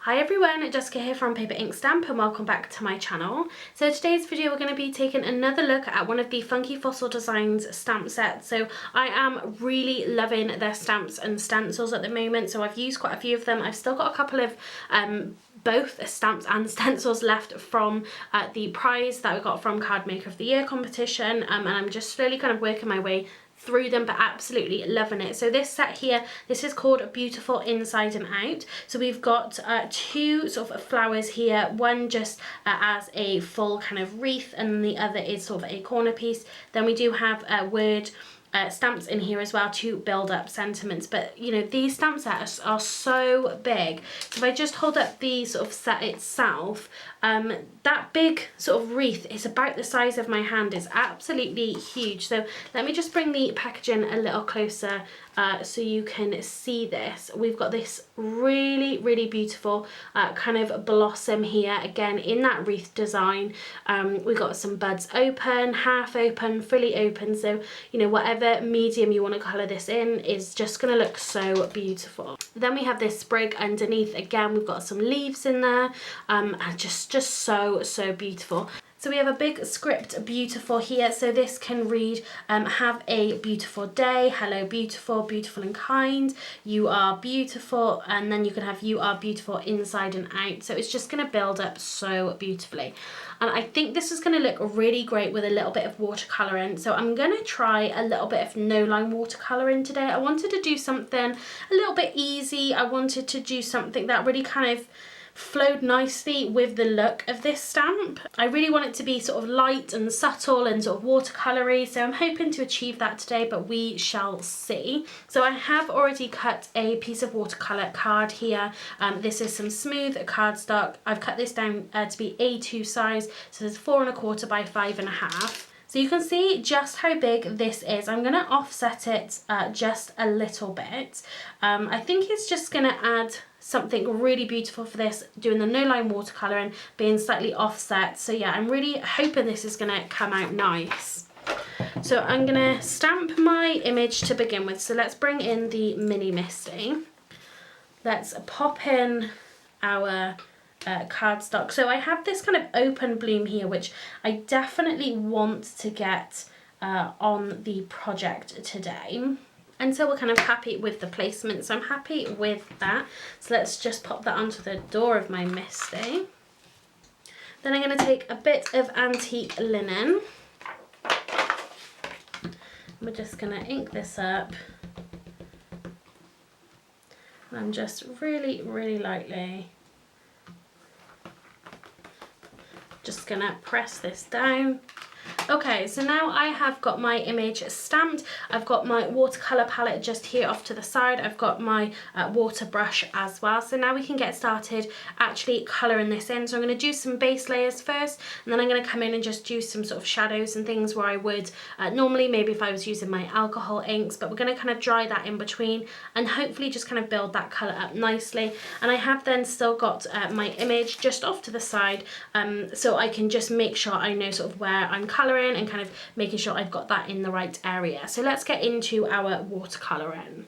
Hi everyone, Jessica here from Paper Ink Stamp and welcome back to my channel. So today's video we're going to be taking another look at one of the Funky Fossil Designs stamp sets. So I am really loving their stamps and stencils at the moment, so I've used quite a few of them. I've still got a couple of both stamps and stencils left from the prize that I got from Card Maker of the Year competition, and I'm just slowly kind of working my way through them, but absolutely loving it. So this set here, this is called Beautiful Inside and Out. So we've got two sort of flowers here, one just as a full kind of wreath and the other is sort of a corner piece. Then we do have word stamps in here as well to build up sentiments, but you know, these stamp sets are so big. So if I just hold up the sort of set itself, that big sort of wreath is about the size of my hand. It's absolutely huge. So let me just bring the packaging a little closer so you can see this. We've got this really beautiful kind of blossom here, again in that wreath design. We've got some buds open, half open, fully open, so you know, whatever medium you want to colour this in is just going to look so beautiful. Then we have this sprig underneath. Again, we've got some leaves in there, and just so beautiful. So we have a big script beautiful here. So this can read, have a beautiful day, hello beautiful, beautiful and kind, you are beautiful, and then you can have you are beautiful inside and out. So it's just going to build up so beautifully. And I think this is going to look really great with a little bit of watercolouring. So I'm going to try a little bit of no line watercolouring today. I wanted to do something a little bit easy. I wanted to do something that really kind of flowed nicely with the look of this stamp. I really want it to be sort of light and subtle and sort of watercolory, so I'm hoping to achieve that today, but we shall see. So I have already cut a piece of watercolour card here. This is some smooth cardstock. I've cut this down to be A2 size, so it's 4 1/4 by 5 1/2. So you can see just how big this is. I'm going to offset it just a little bit. I think it's just going to add something really beautiful for this, doing the no line watercolouring, being slightly offset. So yeah, I'm really hoping this is going to come out nice. So I'm going to stamp my image to begin with. So let's bring in the mini Misti. Let's pop in our cardstock. So I have this kind of open bloom here, which I definitely want to get on the project today. And so we're kind of happy with the placement, so I'm happy with that. So let's just pop that onto the door of my Misti. Then I'm going to take a bit of antique linen. We're just going to ink this up. And I'm just really lightly just going to press this down. Okay, so now I have got my image stamped. I've got my watercolour palette just here off to the side. I've got my water brush as well. So now we can get started actually colouring this in. So I'm going to do some base layers first, and then I'm going to come in and just do some sort of shadows and things where I would normally maybe if I was using my alcohol inks, but we're going to kind of dry that in between and hopefully just kind of build that colour up nicely. And I have then still got my image just off to the side, so I can just make sure I know sort of where I'm colouring and kind of making sure I've got that in the right area. So let's get into our watercolouring.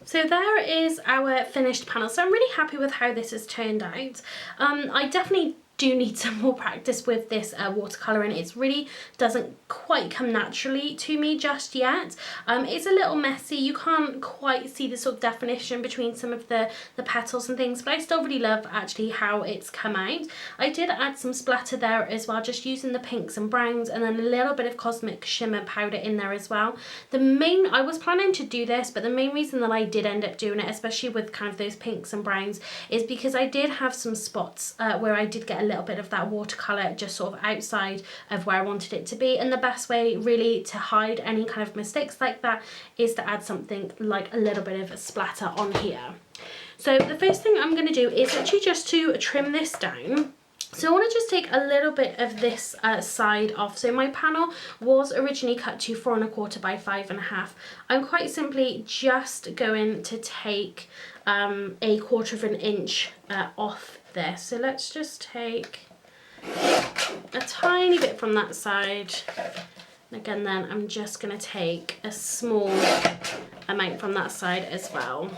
So there is our finished panel. So I'm really happy with how this has turned out. I definitely do need some more practice with this watercolouring. It really doesn't quite come naturally to me just yet. It's a little messy. You can't quite see the sort of definition between some of the petals and things, but I still really love actually how it's come out. I did add some splatter there as well, just using the pinks and browns, and then a little bit of Cosmic Shimmer powder in there as well. I was planning to do this, but the main reason that I did end up doing it, especially with kind of those pinks and browns, is because I did have some spots where I did get a little bit of that watercolour just sort of outside of where I wanted it to be, and the best way really to hide any kind of mistakes like that is to add something like a little bit of splatter on here. So the first thing I'm going to do is actually just to trim this down. So I want to just take a little bit of this side off. So my panel was originally cut to 4 1/4 by 5 1/2. I'm quite simply just going to take a 1/4 inch off this. So let's just take a tiny bit from that side. And again, then I'm just going to take a small amount from that side as well.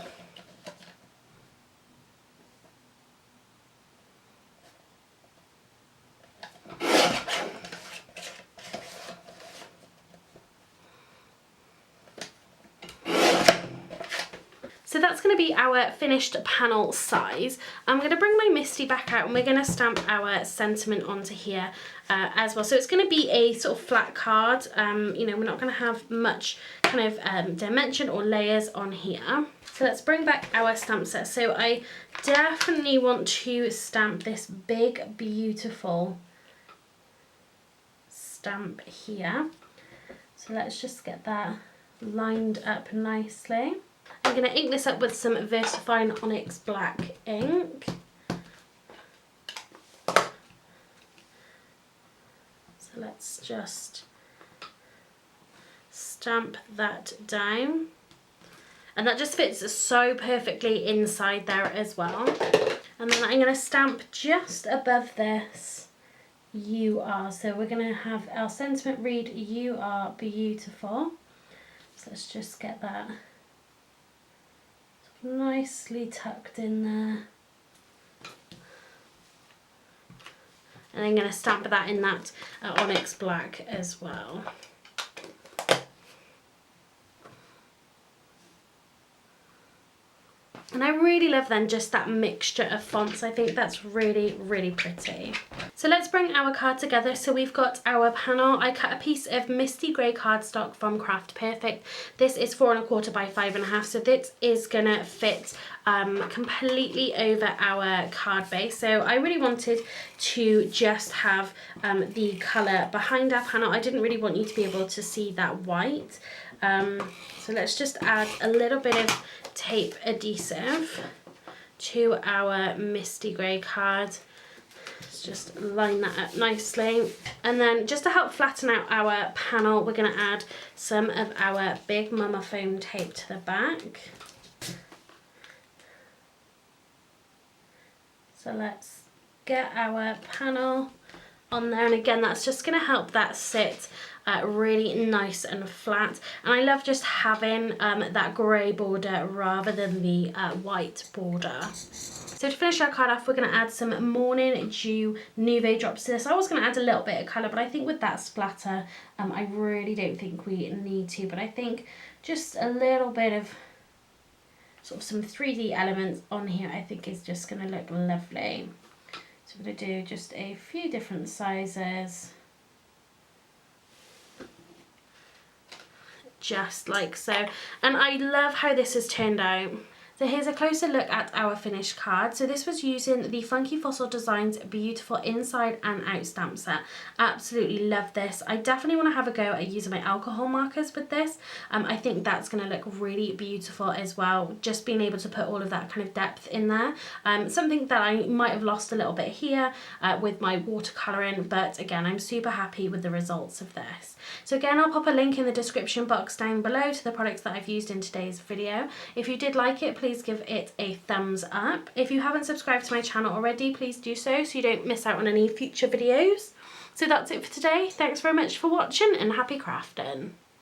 So that's going to be our finished panel size. I'm going to bring my Misti back out and we're going to stamp our sentiment onto here as well. So it's going to be a sort of flat card. You know, we're not going to have much kind of dimension or layers on here. So let's bring back our stamp set. So I definitely want to stamp this big, beautiful stamp here. So let's just get that lined up nicely. I'm going to ink this up with some Versafine Onyx black ink. So let's just stamp that down. And that just fits so perfectly inside there as well. And then I'm going to stamp just above this, "You are." So we're going to have our sentiment read, "You are beautiful." So let's just get that nicely tucked in there. And I'm going to stamp that in that Onyx black as well. And I really love then just that mixture of fonts. I think that's really, really pretty. So let's bring our card together. So we've got our panel. I cut a piece of Misti grey cardstock from Craft Perfect. This is 4 1/4 by 5 1/2. So this is gonna fit completely over our card base. So I really wanted to just have the colour behind our panel. I didn't really want you to be able to see that white. So let's just add a little bit of tape adhesive to our Misti grey card. Let's just line that up nicely. And then just to help flatten out our panel, we're going to add some of our big Mama foam tape to the back. So let's get our panel on there, and again that's just going to help that sit really nice and flat. And I love just having that grey border rather than the white border. So to finish our card off, we're going to add some Morning Dew Nuve drops to this. I was going to add a little bit of colour, but I think with that splatter I really don't think we need to, but I think just a little bit of sort of some 3D elements on here I think is just going to look lovely. So I'm going to do just a few different sizes, just like so. And I love how this has turned out. So here's a closer look at our finished card. So this was using the Funky Fossil Designs Beautiful Inside and Out stamp set. Absolutely love this. I definitely want to have a go at using my alcohol markers with this. I think that's going to look really beautiful as well, just being able to put all of that kind of depth in there. Something that I might have lost a little bit here with my watercolouring, but again I'm super happy with the results of this. So again, I'll pop a link in the description box down below to the products that I've used in today's video. If you did like it, please give it a thumbs up. If you haven't subscribed to my channel already, please do so you don't miss out on any future videos. So that's it for today. Thanks very much for watching and happy crafting.